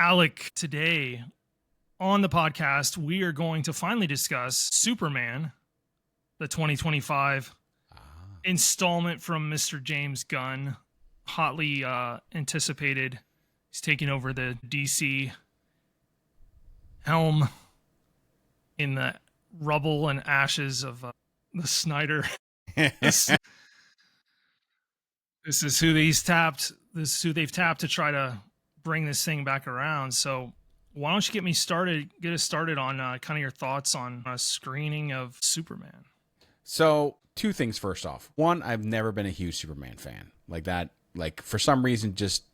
Alec, today on the podcast, we are going to finally discuss Superman, the 2025 installment from Mr. James Gunn, hotly anticipated. He's taking over the DC helm in the rubble and ashes of the Snyder. This is who he's tapped. This is who they've tapped to try to bring this thing back around. So why don't you get us started on kind of your thoughts on a screening of Superman? So two things. First off, one, I've never been a huge Superman fan like that. Like for some reason, just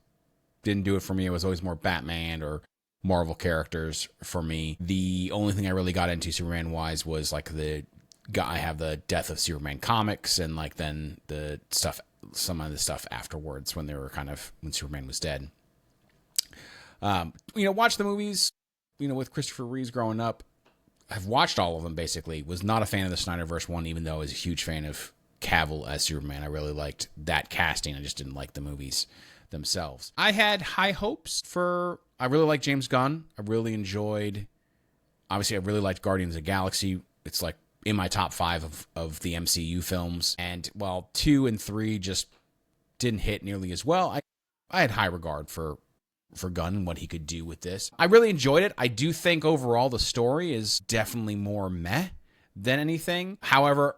didn't do it for me. It was always more Batman or Marvel characters for me. The only thing I really got into Superman wise was like I have the Death of Superman comics and like then the stuff, some of the stuff afterwards when Superman was dead. Watch the movies, with Christopher Reeves growing up. I've watched all of them basically. Was not a fan of the Snyderverse one, even though I was a huge fan of Cavill as Superman. I really liked that casting. I just didn't like the movies themselves. I had high hopes I really like James Gunn. I really liked Guardians of the Galaxy. It's like in my top 5 of the MCU films. And while 2 and 3 just didn't hit nearly as well, I had high regard for Gunn and what he could do with this. I really enjoyed it. I do think overall the story is definitely more meh than anything. However,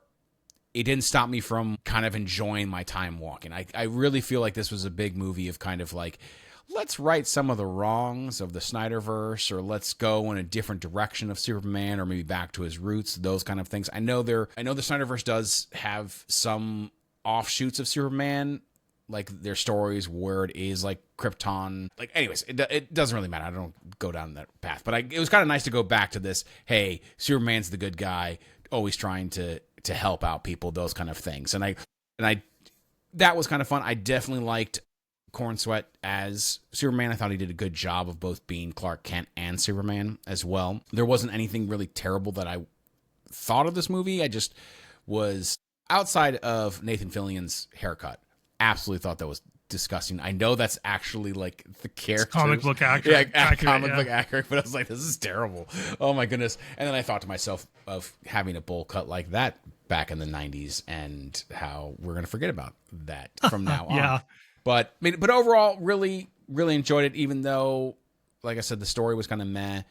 it didn't stop me from kind of enjoying my time walking. I really feel like this was a big movie of kind of like, let's right some of the wrongs of the Snyderverse, or let's go in a different direction of Superman, or maybe back to his roots, those kind of things. I know the Snyderverse does have some offshoots of Superman, like their stories where it is like Krypton. Like, anyways, it doesn't really matter. I don't go down that path. But it was kind of nice to go back to this. Hey, Superman's the good guy, always trying to help out people, those kind of things. And I that was kind of fun. I definitely liked Corenswet as Superman. I thought he did a good job of both being Clark Kent and Superman as well. There wasn't anything really terrible that I thought of this movie. I just was, outside of Nathan Fillion's haircut, absolutely thought that was disgusting. I know that's actually like the character, comic book accurate. Yeah, comic book accurate, but I was like, this is terrible. Oh my goodness. And then I thought to myself of having a bowl cut like that back in the 90s and how we're going to forget about that from now on. Yeah. But overall, really, really enjoyed it, even though, like I said, the story was kind of meh.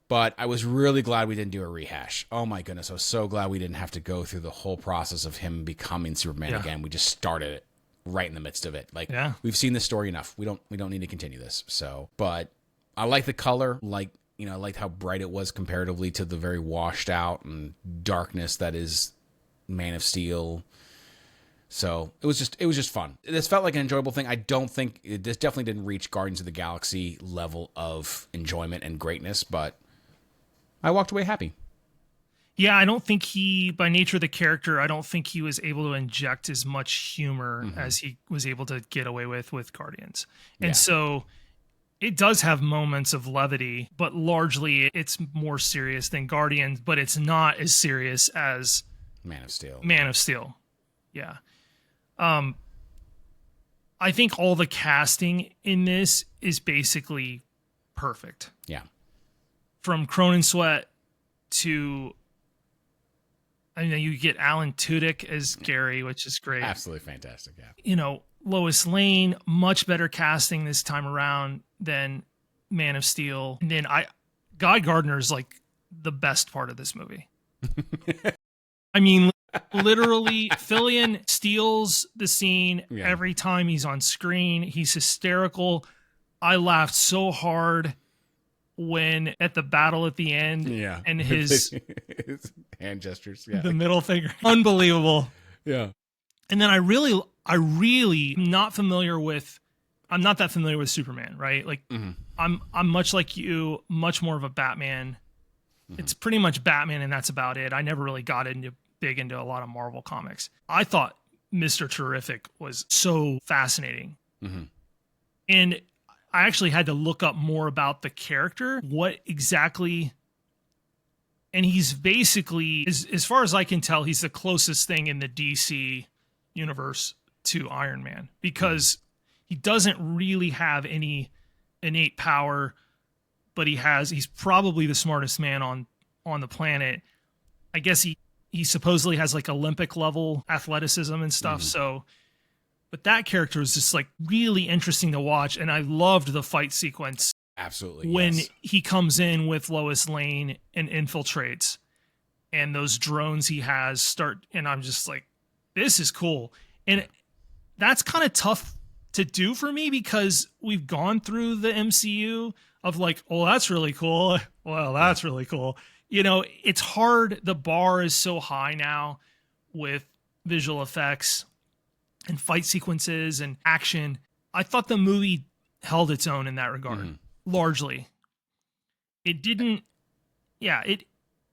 But I was really glad we didn't do a rehash. Oh my goodness. I was so glad we didn't have to go through the whole process of him becoming Superman again. We just started it right in the midst of it. Like, we've seen this story enough. We don't need to continue this. So, but I like the color. I liked how bright it was comparatively to the very washed out and darkness that is Man of Steel. So it was just fun. This felt like an enjoyable thing. I don't think this definitely didn't reach Guardians of the Galaxy level of enjoyment and greatness, but I walked away happy. Yeah, I don't think by nature of the character, I don't think he was able to inject as much humor as he was able to get away with Guardians. And so it does have moments of levity, but largely it's more serious than Guardians, but it's not as serious as Man of Steel. Yeah. I think all the casting in this is basically perfect. Yeah. From Corenswet to, you get Alan Tudyk as Gary, which is great. Absolutely fantastic, yeah. Lois Lane, much better casting this time around than Man of Steel. And then Guy Gardner's like the best part of this movie. I mean, literally, Fillion steals the scene every time he's on screen. He's hysterical. I laughed so hard when at the battle at the end, and his hand gestures, the middle finger, unbelievable. Yeah. And then I really I'm not that familiar with Superman, right? Like I'm much like you, much more of a Batman. It's pretty much Batman, and that's about it. I never really got big into a lot of Marvel comics. I thought Mr. Terrific was so fascinating. And I actually had to look up more about the character, what exactly, and he's basically, as far as I can tell, he's the closest thing in the DC universe to Iron Man, because he doesn't really have any innate power. but he's probably the smartest man on the planet. I guess he supposedly has like Olympic level athleticism and stuff. So, but that character is just like really interesting to watch. And I loved the fight sequence. Absolutely. When yes. he comes in with Lois Lane and infiltrates, and those drones he has start, and I'm just like, this is cool. And that's kind of tough to do for me because we've gone through the MCU of like, oh, that's really cool. Well, that's really cool. You know, it's hard. The bar is so high now with visual effects and fight sequences and action. I thought the movie held its own in that regard, largely. It didn't, it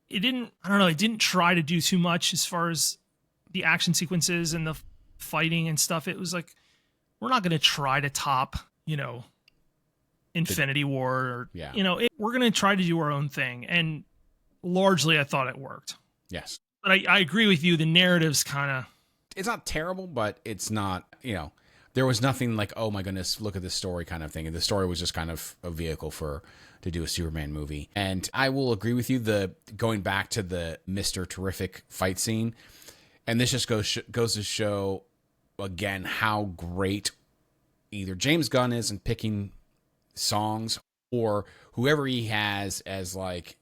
didn't, I don't know, it didn't try to do too much as far as the action sequences and the fighting and stuff. It was like, we're not going to try to top, you know, Infinity War or, you know, we're going to try to do our own thing. And largely I thought it worked. Yes. But I agree with you. The narrative's kind of, it's not terrible, but it's not, you know, there was nothing like, oh my goodness, look at this story kind of thing. And the story was just kind of a vehicle to do a Superman movie. And I will agree with you, going back to the Mr. Terrific fight scene. And this just goes to show again how great either James Gunn is in picking songs, or whoever he has as like,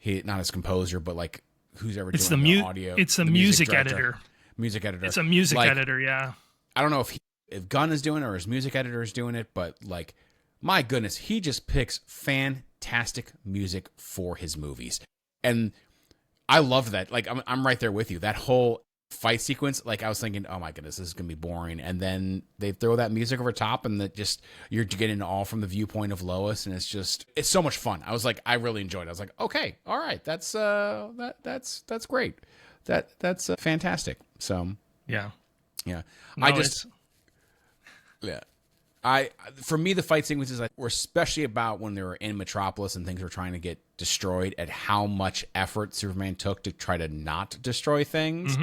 not as composer, but like who's ever doing the audio. It's a music editor. Music editor. It's a music editor, yeah. I don't know if Gunn is doing it or his music editor is doing it, but like, my goodness, he just picks fantastic music for his movies. And I love that. Like, I'm right there with you. That whole fight sequence, like I was thinking, oh my goodness, this is gonna be boring, and then they throw that music over top, and that just, you're getting all from the viewpoint of Lois, and it's so much fun. I was like, I really enjoyed it. I was like, okay, all right, that's great, that's fantastic. So yeah, no, for me, the fight sequences were especially about when they were in Metropolis and things were trying to get destroyed, at how much effort Superman took to try to not destroy things.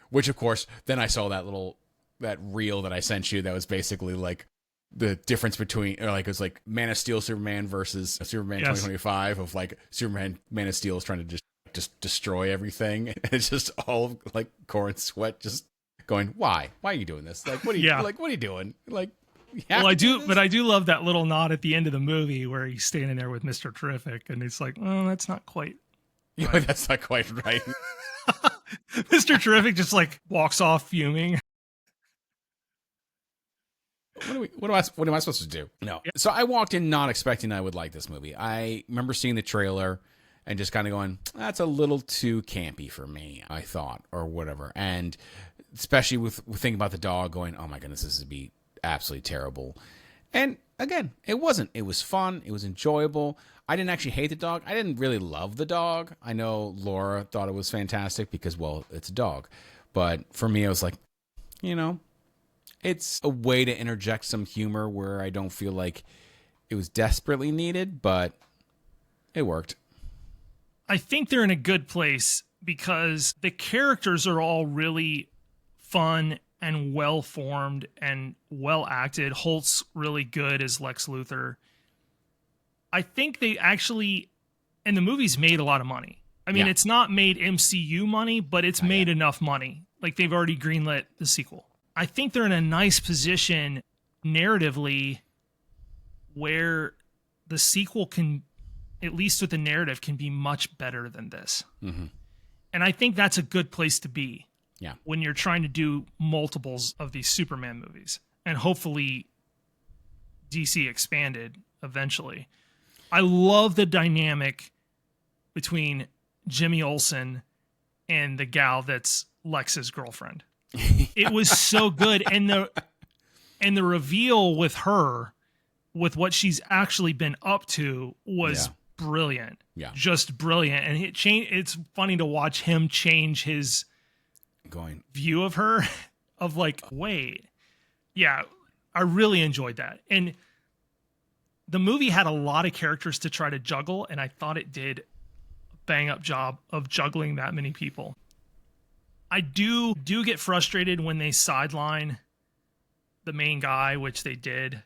Which, of course, then I saw that reel that I sent you that was basically like the difference between, or like it was like Man of Steel Superman versus Superman 2025, of like Superman Man of Steel is trying to just destroy everything. And it's just all like Corenswet just going, why are you doing this? Like, what are you doing? Like, well, I do love that little nod at the end of the movie where he's standing there with Mr. Terrific, and it's like, oh, that's not quite right. Yeah, that's not quite right. Mr. Terrific just like walks off fuming. What am I supposed to do? No. So I walked in not expecting I would like this movie. I remember seeing the trailer and just kind of going, that's a little too campy for me, I thought, or whatever. And especially with thinking about the dog, going, oh my goodness, this would be absolutely terrible. And again, it wasn't. It was fun. It was enjoyable. I didn't actually hate the dog. I didn't really love the dog. I know Laura thought it was fantastic because, well, it's a dog. But for me, I was like, you know, it's a way to interject some humor where I don't feel like it was desperately needed, but it worked. I think they're in a good place because the characters are all really fun and well-formed and well-acted. Holt's really good as Lex Luthor. I think they actually, and the movie's made a lot of money. I mean, it's not made MCU money, but it's made enough money. Like, they've already greenlit the sequel. I think they're in a nice position narratively where the sequel can, at least with the narrative, can be much better than this. Mm-hmm. And I think that's a good place to be. Yeah. When you're trying to do multiples of these Superman movies, and hopefully DC expanded eventually. I love the dynamic between Jimmy Olsen and the gal that's Lex's girlfriend. It was so good. And the reveal with her, with what she's actually been up to, was brilliant. Yeah. Just brilliant. And it's funny to watch him change his view of her, of like, wait. Yeah, I really enjoyed that. And the movie had a lot of characters to try to juggle, and I thought it did a bang-up job of juggling that many people. I do get frustrated when they sideline the main guy, which they did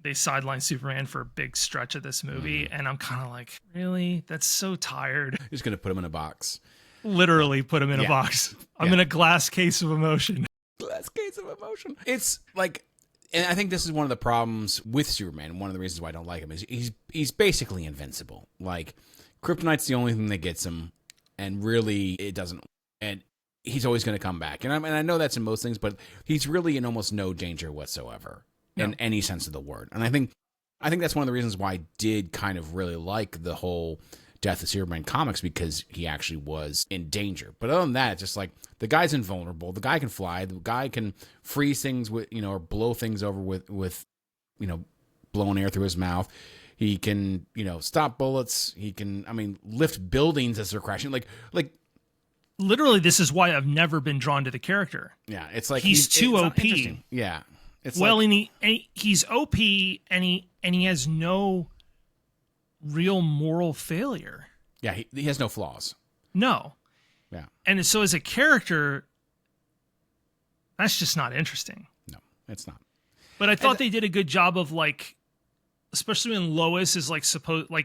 they sidelined Superman for a big stretch of this movie, and I'm kind of like, really? That's so tired. Just gonna put him in a box. Literally put him in a box. I'm in a glass case of emotion. Glass case of emotion. It's like, and I think this is one of the problems with Superman. One of the reasons why I don't like him is he's basically invincible. Like, kryptonite's the only thing that gets him, and really it doesn't. And he's always going to come back. And I know that's in most things, but he's really in almost no danger whatsoever in any sense of the word. And I think that's one of the reasons why I did kind of really like the whole Death of Superman comics, because he actually was in danger. But other than that, it's just like, the guy's invulnerable. The guy can fly. The guy can freeze things with, or blow things over with blowing air through his mouth. He can, stop bullets. He can, lift buildings as they're crashing. Like literally, this is why I've never been drawn to the character. Yeah, it's like he's too OP. Yeah, it's he's OP, and he has no real moral failure. Yeah, he has no flaws. No. Yeah. And so as a character, that's just not interesting. No, it's not. But I thought they did a good job of, like, especially when Lois is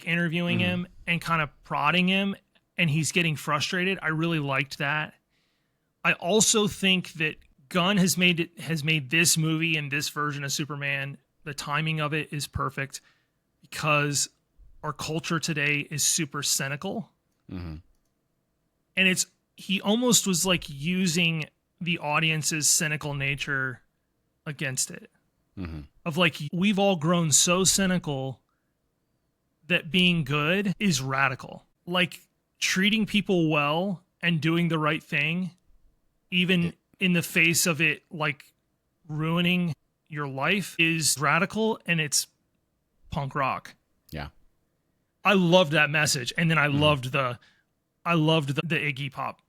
interviewing him and kind of prodding him, and he's getting frustrated. I really liked that. I also think that Gunn has made this movie and this version of Superman, the timing of it is perfect, because our culture today is super cynical. Mm-hmm. And he almost was like using the audience's cynical nature against it. Mm-hmm. Of like, we've all grown so cynical that being good is radical. Like, treating people well and doing the right thing, even in the face of it, like, ruining your life, is radical, and it's punk rock. Yeah. I loved that message. And then I loved the Iggy Pop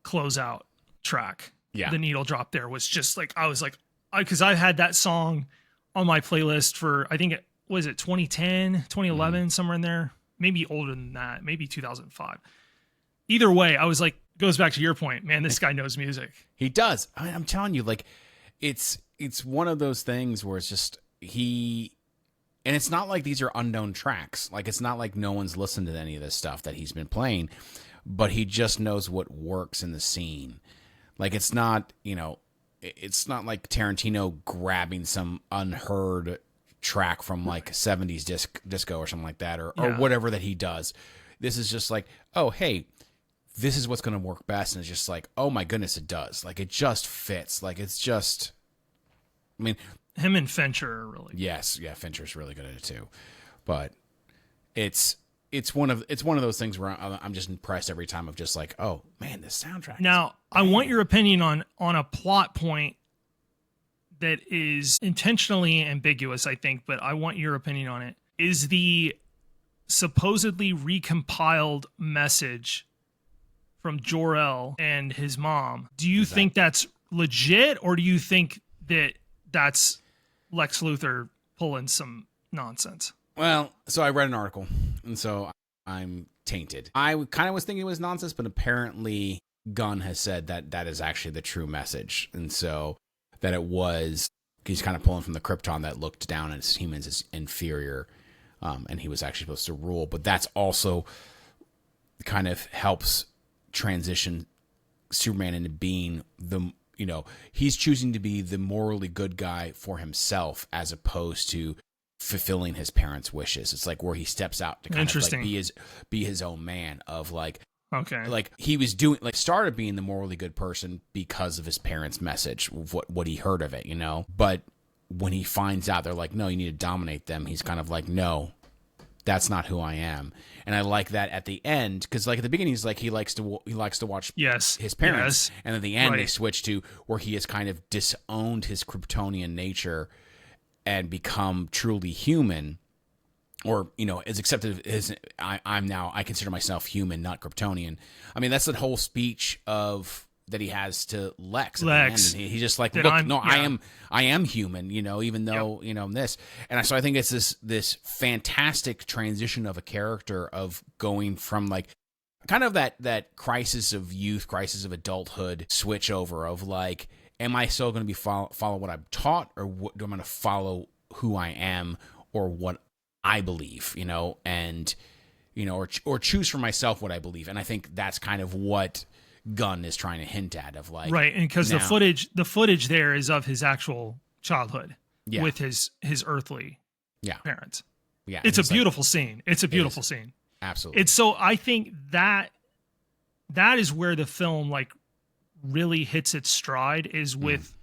closeout track. Yeah. The needle drop there was just like, I was like, because I had that song on my playlist for, I think it was 2010, 2011, somewhere in there, maybe older than that, maybe 2005. Either way, I was like, goes back to your point, man, this guy knows music. He does. I'm telling you, like, it's one of those things where it's just, and it's not like these are unknown tracks. Like, it's not like no one's listened to any of this stuff that he's been playing, but he just knows what works in the scene. Like, it's not, it's not like Tarantino grabbing some unheard track from like 70s disco or something like that, or whatever that he does. This is just like, oh, hey, this is what's going to work best. And it's just like, oh my goodness, it does. Like, it just fits. Like, it's just, him and Fincher are really good. Yes, yeah, Fincher's really good at it too. But it's one of those things where I'm just impressed every time, of just like, oh man, this soundtrack. Now, I want your opinion on a plot point that is intentionally ambiguous, I think, but I want your opinion on it. Is the supposedly recompiled message from Jor-El and his mom, do you think that's legit, or do you think that that's Lex Luthor pulling some nonsense? Well, so I read an article, and so I'm tainted. I kind of was thinking it was nonsense, but apparently Gunn has said that is actually the true message, and so that it was, he's kind of pulling from the Krypton that looked down at humans as inferior, and he was actually supposed to rule. But that's also kind of helps transition Superman into being he's choosing to be the morally good guy for himself, as opposed to fulfilling his parents' wishes. It's like where he steps out to kind of like be his own man, of like, okay, like he was doing, like, started being the morally good person because of his parents' message, what he heard of it, but when he finds out they're like, no, you need to dominate them, he's kind of like, no, that's not who I am. And I like that at the end, because like at the beginning he's like, he likes to watch his parents, and at the end they switch to where he has kind of disowned his Kryptonian nature and become truly human, or is accepted as I consider myself human, not Kryptonian. I mean, that's the whole speech that he has to Lex. He's just like, look, I am human, even though, this. And so I think it's this fantastic transition of a character, of going from like kind of that crisis of youth, crisis of adulthood switch over of like, am I still going to be follow what I'm taught, or do I want to follow who I am or what I believe, and or choose for myself what I believe. And I think that's kind of what Gunn is trying to hint at, of like, right. And because the footage there is of his actual childhood with his earthly parents. Yeah. It's a beautiful scene. It's a beautiful scene. Absolutely. So I think that is where the film like really hits its stride, is with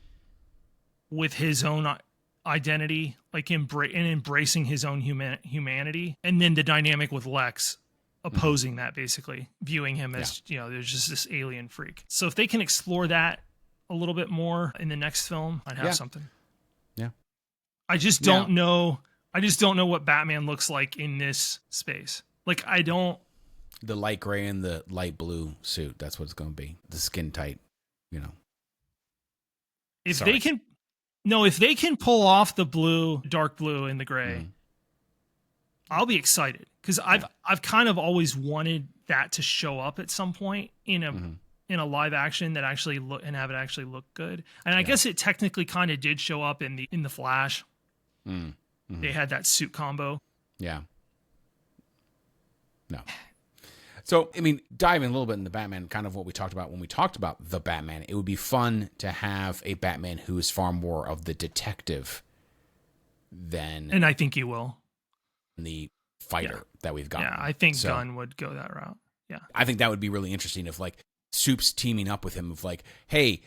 his own identity, like embracing his own humanity, and then the dynamic with Lex opposing that, basically viewing him as there's just this alien freak. So if they can explore that a little bit more in the next film, I'd have something. Yeah. I just don't know. I just don't know what Batman looks like in this space. Like, I don't. The light gray and the light blue suit. That's what it's going to be. The skin tight, If they can pull off the blue, dark blue, and the gray, I'll be excited, because I've kind of always wanted that to show up at some point in a live action that actually have it actually look good. And I guess it technically kind of did show up in the Flash. They had that suit combo. Yeah. No. So, I mean, diving a little bit into Batman, kind of what we talked about when we talked about the Batman, it would be fun to have a Batman who is far more of the detective than... And I think he will. ...the fighter that we've got. Yeah, I think Gunn would go that route. Yeah. I think that would be really interesting if, like, Soup's teaming up with him of like, hey,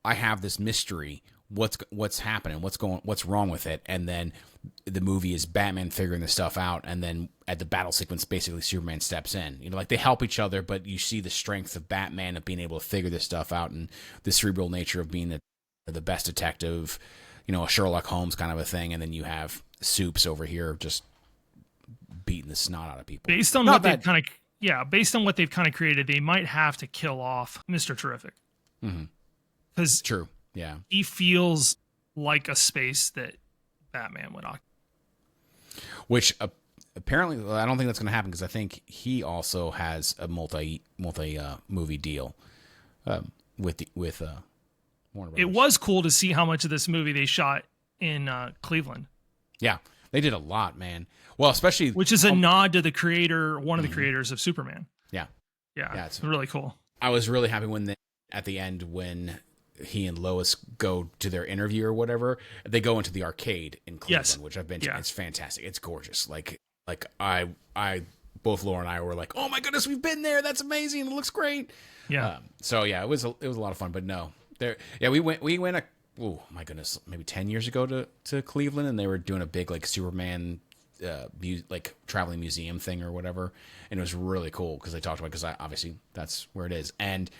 I have this mystery. What's happening? What's wrong with it? And then the movie is Batman figuring this stuff out, and then at the battle sequence, basically Superman steps in. Like, they help each other, but you see the strength of Batman of being able to figure this stuff out, and the cerebral nature of being the best detective, a Sherlock Holmes kind of a thing. And then you have Soups over here just beating the snot out of people. Based on what they've kind of created, they might have to kill off Mr. Terrific. Because true. Yeah. He feels like a space that Batman would occupy. Which apparently, I don't think that's going to happen, because I think he also has a multi movie deal with Warner Brothers. It was cool to see how much of this movie they shot in Cleveland. Yeah, they did a lot, man. Well, especially, which is a nod to the creator, one of the creators of Superman. Yeah, it's really cool. I was really happy at the end when he and Lois go to their interview or whatever, they go into the arcade in Cleveland, which I've been to. It's fantastic. It's gorgeous. Like I both Laura and I were like, oh my goodness, we've been there. That's amazing. It looks great. Yeah. So yeah, it was a lot of fun, but no, we went oh my goodness, maybe 10 years ago to Cleveland, and they were doing a big like Superman, like traveling museum thing or whatever. And it was really cool because they talked about, because obviously that's where it is. And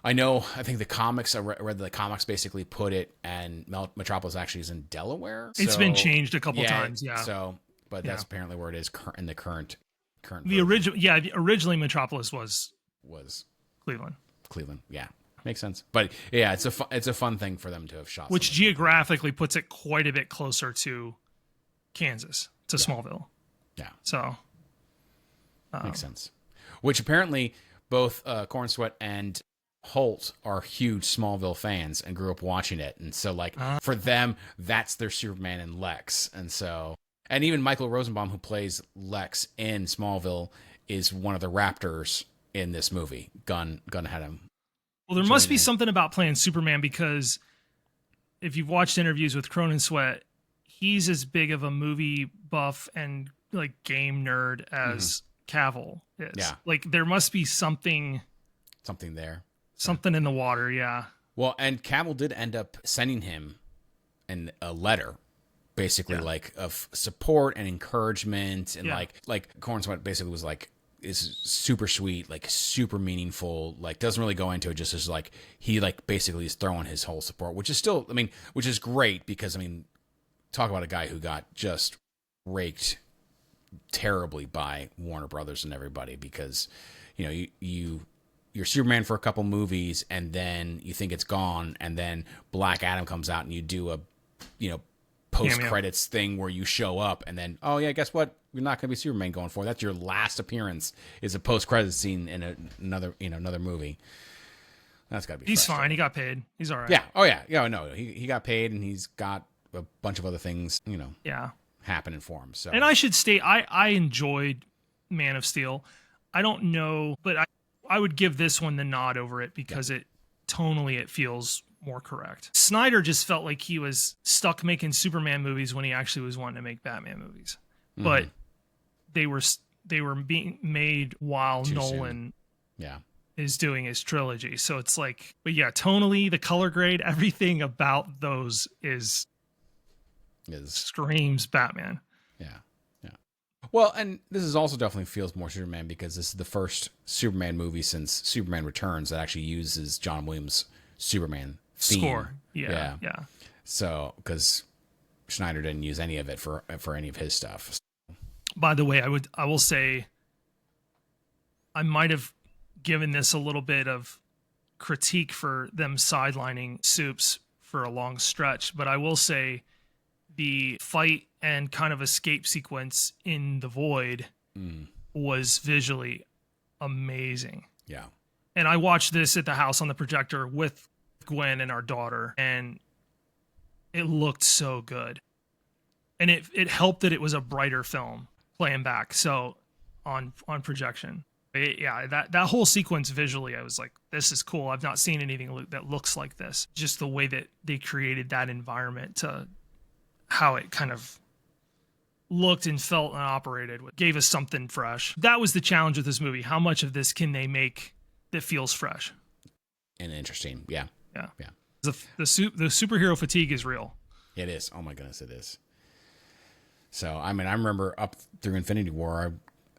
I think the comics, I read the comics basically put it, and Metropolis actually is in Delaware. It's been changed a couple times. Yeah. So, but that's apparently where it is in the current. The originally Metropolis was Cleveland. Yeah. Makes sense. But yeah, it's a fun thing for them to have shot. Which geographically puts it quite a bit closer to Kansas, to Smallville. Yeah. So. Makes sense. Which apparently both Corenswet and Hoult are huge Smallville fans and grew up watching it. And so like for them, that's their Superman and Lex. And even Michael Rosenbaum, who plays Lex in Smallville, is one of the Raptors in this movie. Gunn had him. Well, there must be something about playing Superman, because if you've watched interviews with Corenswet, he's as big of a movie buff and like game nerd as Cavill is. Yeah. Like there must be something there. Something in the water, yeah. Well, and Cavill did end up sending him a letter, basically like of support and encouragement, and like Corenswet basically was like, is super sweet, like super meaningful, like doesn't really go into it, just as like he like basically is throwing his whole support, which is still, I mean, which is great, because I mean, talk about a guy who got just raked terribly by Warner Brothers and everybody, because you're Superman for a couple movies, and then you think it's gone, and then Black Adam comes out and you do a post-credits thing where you show up, and then, oh yeah, guess what? You're not going to be Superman going forward. That's your last appearance, is a post-credits scene in another movie. That's got to be He's fine. He got paid. He's all right. Yeah. Oh yeah. Yeah, no. He got paid, and he's got a bunch of other things, Yeah. happening for him. So, and I should state, I enjoyed Man of Steel. I don't know, but I would give this one the nod over it because it feels more correct. Snyder just felt like he was stuck making Superman movies when he actually was wanting to make Batman movies. But they were being made while Too Nolan soon. is doing his trilogy. So it's like, but yeah, tonally, the color grade, everything about those screams Batman. Yeah. Well, and this is also definitely feels more Superman because this is the first Superman movie since Superman Returns that actually uses John Williams' Superman theme. Score. Yeah. So, because Schneider didn't use any of it for any of his stuff. By the way, I will say I might have given this a little bit of critique for them sidelining Supes for a long stretch, but I will say the fight and kind of escape sequence in the void was visually amazing. Yeah. And I watched this at the house on the projector with Gwen and our daughter, and it looked so good. And it helped that it was a brighter film playing back. So on projection. That whole sequence visually, I was like, this is cool. I've not seen anything that looks like this. Just the way that they created that environment to how it kind of looked and felt and operated gave us something fresh. That was the challenge with this movie. How much of this can they make that feels fresh and interesting? Yeah. The superhero fatigue is real. It is. Oh my goodness, it is. So I mean, I remember up through Infinity War,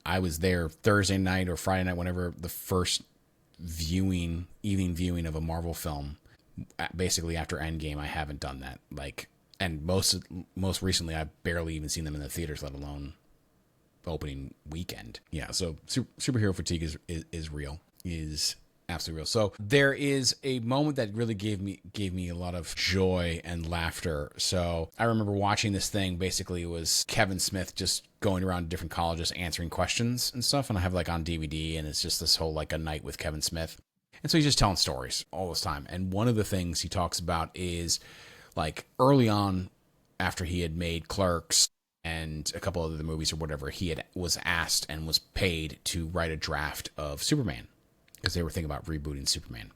I was there Thursday night or Friday night, whenever the first evening viewing of a Marvel film. Basically after Endgame, I haven't done that. And most recently, I've barely even seen them in the theaters, let alone opening weekend. Yeah, so superhero fatigue is real, is absolutely real. So there is a moment that really gave me a lot of joy and laughter. So I remember watching this thing. Basically, it was Kevin Smith just going around different colleges answering questions and stuff. And I have on DVD, and it's just this whole a night with Kevin Smith. And so he's just telling stories all this time. And one of the things he talks about is early on, after he had made Clerks and a couple other movies or whatever, he was asked and was paid to write a draft of Superman because they were thinking about rebooting Superman.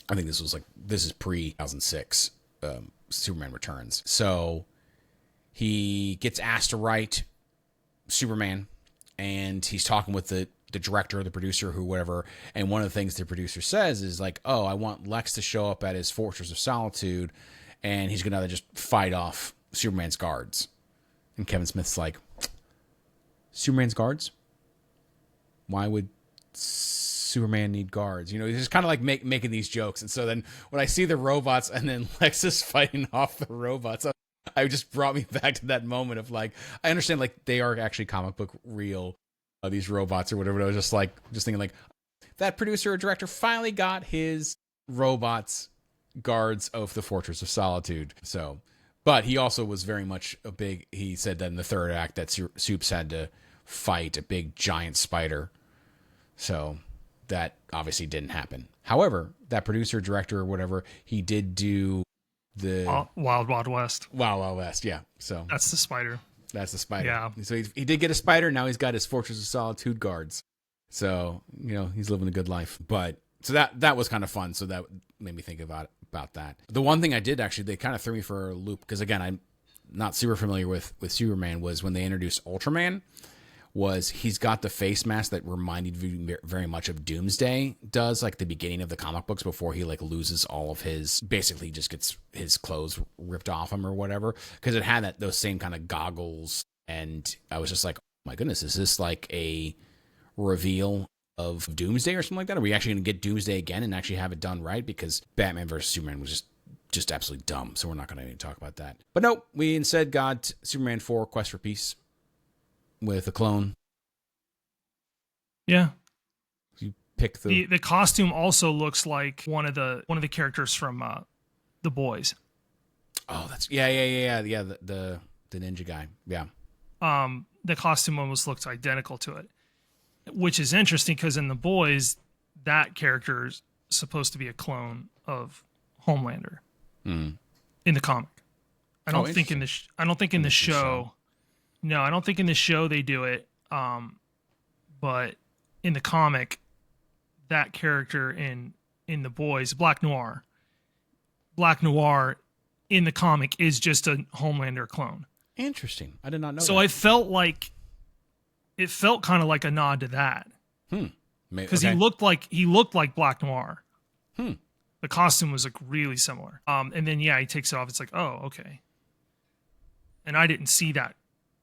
I think this is pre-2006 Superman Returns. So he gets asked to write Superman, and he's talking with the director or the producer, whatever. And one of the things the producer says is oh, I want Lex to show up at his Fortress of Solitude, and he's going to just fight off Superman's guards. And Kevin Smith's like, Superman's guards? Why would Superman need guards? He's just kind of making these jokes. And so then when I see the robots and then Lex is fighting off the robots, I just brought me back to that moment of I understand they are actually comic book real, these robots or whatever. But I was just thinking that producer or director finally got his robots guards of the Fortress of Solitude. So, but he also was very much he said that in the third act that Supes had to fight a big giant spider. So that obviously didn't happen. However, that producer, director, or whatever, he did do the Wild Wild West. Wild Wild West, yeah. So that's the spider. That's the spider. Yeah. So he did get a spider. Now he's got his Fortress of Solitude guards. So, he's living a good life. But so that was kind of fun. So that made me think about that. The one thing I did actually, they kind of threw me for a loop because again, I'm not super familiar with Superman, was when they introduced Ultraman. He's got the face mask that reminded me very much of Doomsday does, the beginning of the comic books before he loses all of his, basically just gets his clothes ripped off him or whatever, because it had those same kind of goggles. And I was just oh my goodness, is this a reveal of Doomsday or something like that? Are we actually going to get Doomsday again and actually have it done right? Because Batman vs Superman was just absolutely dumb, so we're not going to even talk about that. But no, we instead got Superman 4 Quest for Peace with a clone. Yeah. You pick the costume also looks like one of the characters from The Boys. Oh, that's yeah. The ninja guy. Yeah. The costume almost looks identical to it, which is interesting because in The Boys, that character is supposed to be a clone of Homelander in the comic. I don't think in the I don't think in the show. No, I don't think in the show they do it. But in the comic, that character in the boys, Black Noir in the comic is just a Homelander clone. Interesting. I did not know. So that. I felt like it felt kind of like a nod to that. Because he looked like Black Noir. The costume was like really similar. And then he takes it off. It's like, oh, okay. And I didn't see that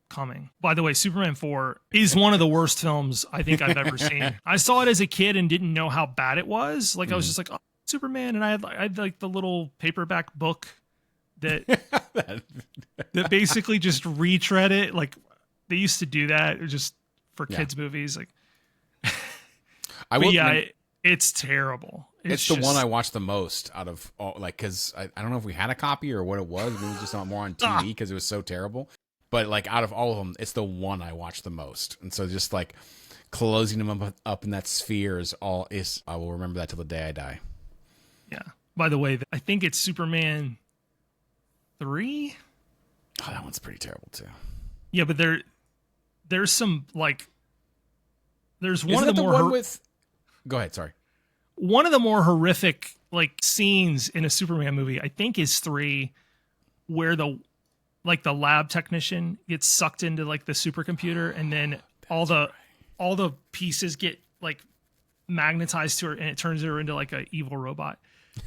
coming. By the way, Superman 4 is one of the worst films I think I've ever seen. I saw it as a kid and didn't know how bad it was. Like I was just like, oh, Superman, and I had like the little paperback book that that basically just retread it. Like they used to do that just for kids movies. Like, it's terrible. It's the one I watched the most out of all, like, because I don't know if we had a copy or what it was. Maybe it was just more on TV because it was so terrible. But like out of all of them, it's the one I watched the most. And so just like closing them up in that sphere I will remember that till the day I die. Yeah. By the way, I think it's Superman 3. Oh, that one's pretty terrible too. Yeah, but there's some like there's one Isn't of the that more one with. Go ahead. Sorry. One of the more horrific like scenes in a Superman movie, I think, is 3, where the lab technician gets sucked into like the supercomputer, and then all the pieces get like magnetized to her, and it turns her into like an evil robot.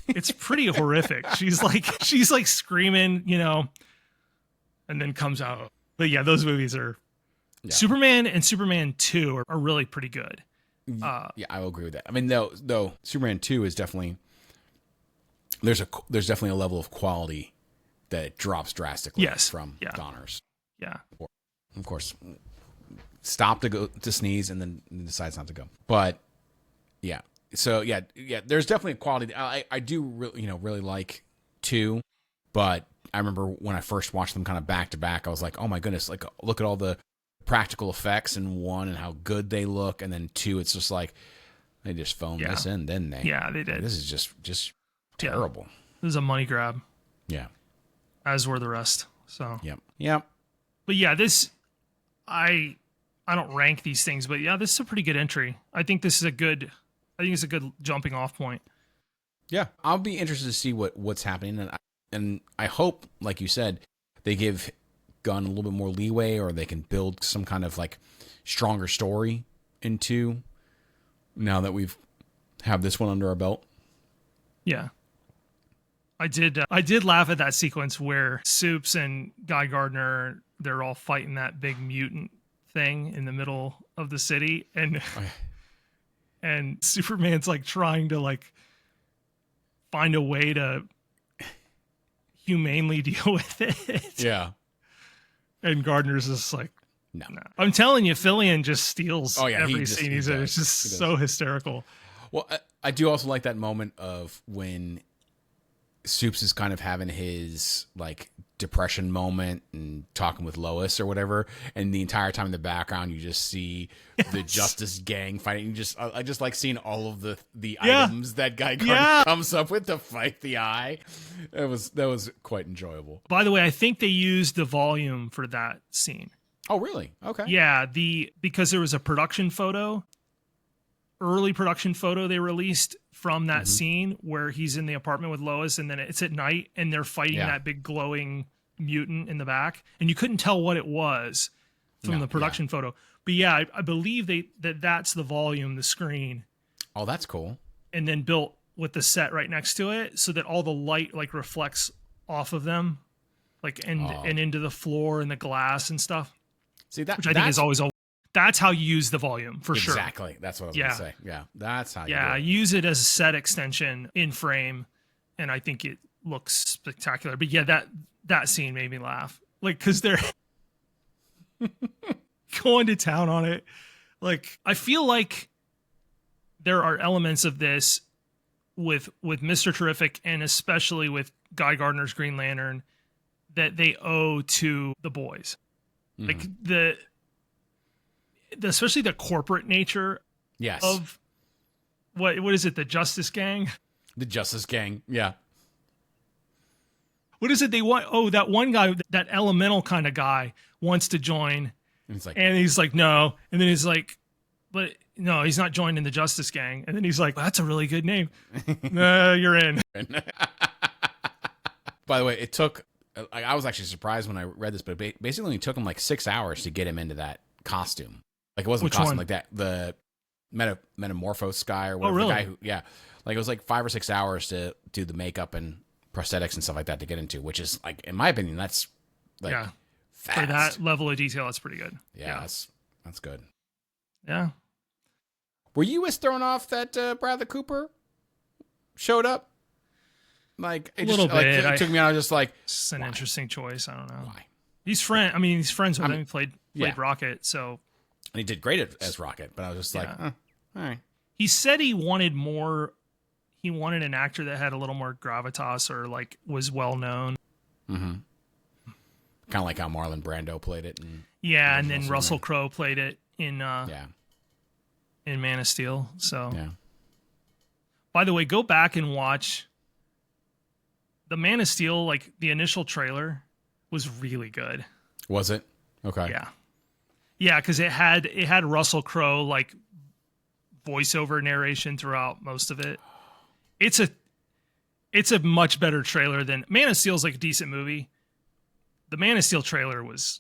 It's pretty horrific. She's like screaming, and then comes out. But yeah, those movies are Superman and Superman 2 are really pretty good. Yeah, I will agree with that. I mean, though Superman 2 is definitely there's definitely a level of quality that it drops drastically from Donner's. Yeah. Of course, stop to sneeze and then decides not to go. But yeah, so yeah, there's definitely a quality. I do really like 2, but I remember when I first watched them kind of back to back, I was like, oh my goodness, like look at all the practical effects in 1 and how good they look, and then 2 it's just like they just phoned this in, didn't they? Yeah, they did. Like, this is just terrible. This is a money grab. Yeah, as were the rest. So yep. But yeah, this I don't rank these things, but yeah, this is a pretty good entry. I think it's a good jumping off point. Yeah, I'll be interested to see what's happening, and I hope, like you said, they give Gunn a little bit more leeway, or they can build some kind of like stronger story into now that we've have this one under our belt. Yeah. I did laugh at that sequence where Soups and Guy Gardner, they're all fighting that big mutant thing in the middle of the city, and Superman's like trying to like find a way to humanely deal with it. Yeah. And Gardner's just like, no. I'm telling you, Fillion just steals every scene he's in. It's just so hysterical. Well, I do also like that moment of when Soups is kind of having his like depression moment and talking with Lois or whatever, and the entire time in the background you just see the Justice Gang fighting. I just like seeing all of the items that Guy Gardner comes up with to fight the Eye. That was quite enjoyable. By the way, I think they used the volume for that scene. Oh, really? Okay. Yeah, because there was a early production photo they released from that scene where he's in the apartment with Lois, and then it's at night and they're fighting that big glowing mutant in the back, and you couldn't tell what it was from the production photo. But yeah, I believe that's the volume, the screen. Oh, that's cool. And then built with the set right next to it, so that all the light like reflects off of them, like and into the floor and the glass and stuff. See that, which I think is always that's how you use the volume for sure. Exactly. That's what I was going to say. Yeah. That's how you do it. Use it as a set extension in frame, and I think it looks spectacular. But yeah, that scene made me laugh. Like, because they're going to town on it. Like, I feel like there are elements of this with Mr. Terrific, and especially with Guy Gardner's Green Lantern, that they owe to the boys. Like especially the corporate nature of what is it, the Justice Gang? The Justice Gang, yeah. what is it they want? Oh, that one guy, that elemental kind of guy wants to join. And he's like, no. And then he's like, but no, he's not joining the Justice Gang. And then he's like, well, that's a really good name. You're in. By the way, it took, I was actually surprised when I read this, but basically it took him like 6 hours to get him into that costume. Like it wasn't Which a costume one? like that. The Metamorphos guy or whatever. Oh, really? The guy who, yeah. Like it was like 5 or 6 hours to do the makeup and prosthetics and stuff like that to get into, which is like, in my opinion, that's like fast. For that level of detail, that's pretty good. Yeah. That's good. Yeah. Were you as thrown off that Bradley Cooper showed up? Like A little bit. It took me out. I was just like, it's an interesting choice. I don't know. Why? He's friends with him. He played yeah. Rocket, so And he did great as Rocket, but I was just like, all right. He said he wanted more. He wanted an actor that had a little more gravitas or like was well known. Mm-hmm. Kind of like how Marlon Brando played it. And then Russell Crowe played it in in Man of Steel. So, by the way, go back and watch the Man of Steel. Like the initial trailer was really good. Was it? Okay. Yeah, because it had Russell Crowe like voiceover narration throughout most of it. It's a much better trailer than Man of Steel is like a decent movie. The Man of Steel trailer was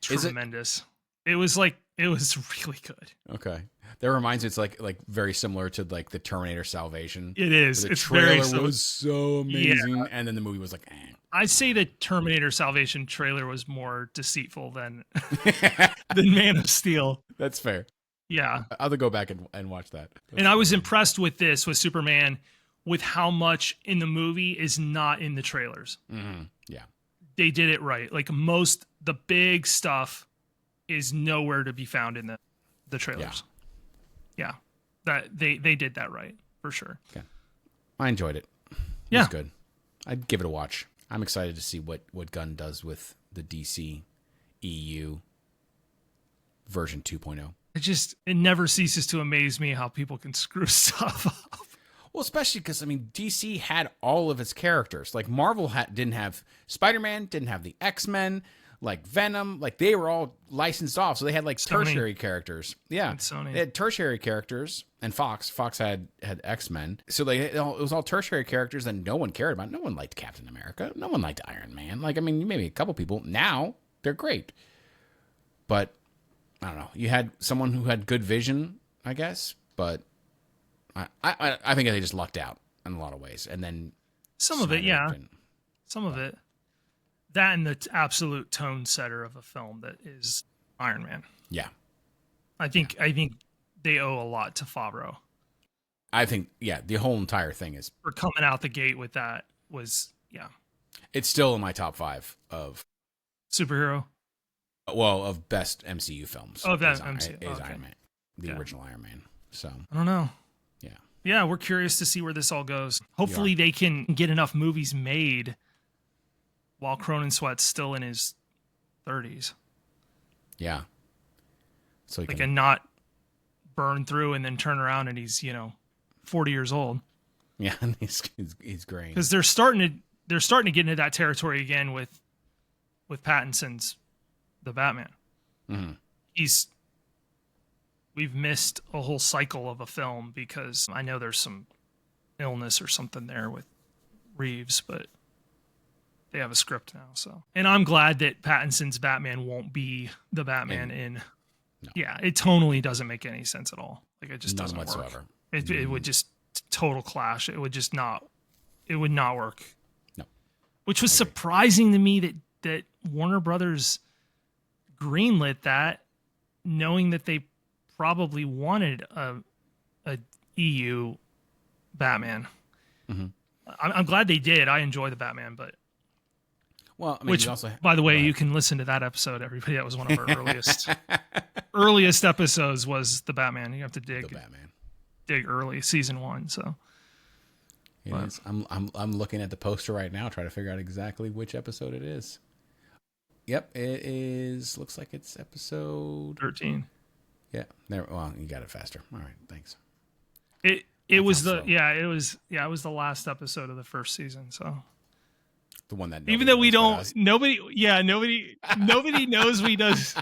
tremendous. It was really good. Okay. That reminds me, it's like very similar to like the Terminator Salvation. It is. The It's trailer very was so amazing, and then the movie was like, I'd say the Terminator Salvation trailer was more deceitful than than Man of Steel. That's fair. Yeah. I'll have to go back and watch that. And I was impressed with Superman, with how much in the movie is not in the trailers. Mm-hmm. Yeah. They did it right. Like the big stuff is nowhere to be found in the trailers. Yeah. That they did that right for sure. Okay. I enjoyed it. It was good. I'd give it a watch. I'm excited to see what Gunn does with the DC EU version 2.0. It never ceases to amaze me how people can screw stuff up. Well, especially because, DC had all of its characters. Like, Marvel didn't have Spider-Man, didn't have the X-Men, like Venom. Like, they were all licensed off. So they had, like, tertiary characters. Yeah. And Sony. They had tertiary characters. And Fox had X-Men. So it was all tertiary characters that no one cared about. No one liked Captain America. No one liked Iron Man. Like, maybe a couple people. Now, they're great. But, I don't know. You had someone who had good vision, I guess. But I think they just lucked out in a lot of ways, and then some of it. That and the absolute tone setter of a film that is Iron Man. Yeah, I think they owe a lot to Favreau. I think the whole entire thing is for coming out the gate with that was It's still in my top 5 of superhero. Well, of best MCU films. Oh, that MCU is Iron Man, the original Iron Man. So I don't know. Yeah, we're curious to see where this all goes. Hopefully they can get enough movies made while Corenswet's still in his 30s. Yeah. So and not burn through and then turn around and he's, 40 years old. Yeah, and he's great. Because they're starting to get into that territory again with Pattinson's The Batman. Mm-hmm. We've missed a whole cycle of a film because I know there's some illness or something there with Reeves, but they have a script now. So, and I'm glad that Pattinson's Batman won't be the Batman it tonally doesn't make any sense at all. Like it just doesn't whatsoever. Work. It would just total clash. It would just not. It would not work. No. Which was surprising to me that Warner Brothers greenlit that, knowing that they probably wanted a EU Batman. Mm-hmm. I'm glad they did. I enjoy the Batman, but which, by the way, you can listen to that episode. Everybody, that was one of our earliest episodes was the Batman. You have to dig early, season 1. So I'm looking at the poster right now, trying to figure out exactly which episode it is. Yep, it is. Looks like it's episode 13. Yeah, there. Well, you got it faster. All right, thanks. It was the last episode of the first season. So The one that even though we knows but don't, nobody knows we does.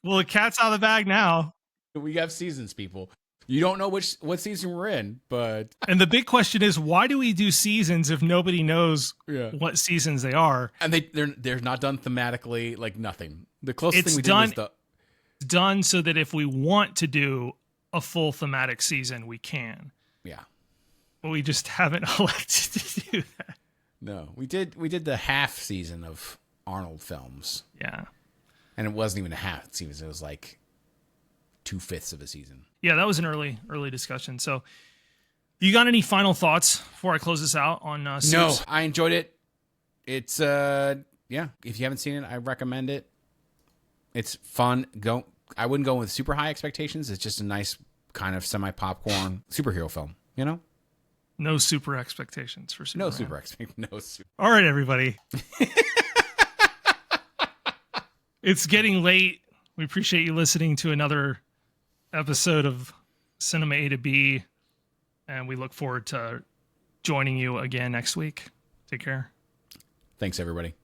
Well, the cat's out of the bag now. we have seasons, people. You don't know what season we're in, but And the big question is, why do we do seasons if nobody knows what seasons they are? And they're not done thematically, like nothing. The closest thing we done, did was done so that if we want to do a full thematic season, we can. Yeah. But we just haven't elected to do that. No, we did the half season of Arnold films. Yeah. And it wasn't even a half season. It was like 2/5 of a season. Yeah, that was an early discussion. So, you got any final thoughts before I close this out on Suits? No, I enjoyed it. It's if you haven't seen it, I recommend it. It's fun. I wouldn't go with super high expectations. It's just a nice kind of semi-popcorn superhero film, you know? No super expectations for Superman. No super expectations. All right, everybody. It's getting late. We appreciate you listening to another episode of Cinema A to B, and we look forward to joining you again next week. Take care. Thanks, everybody.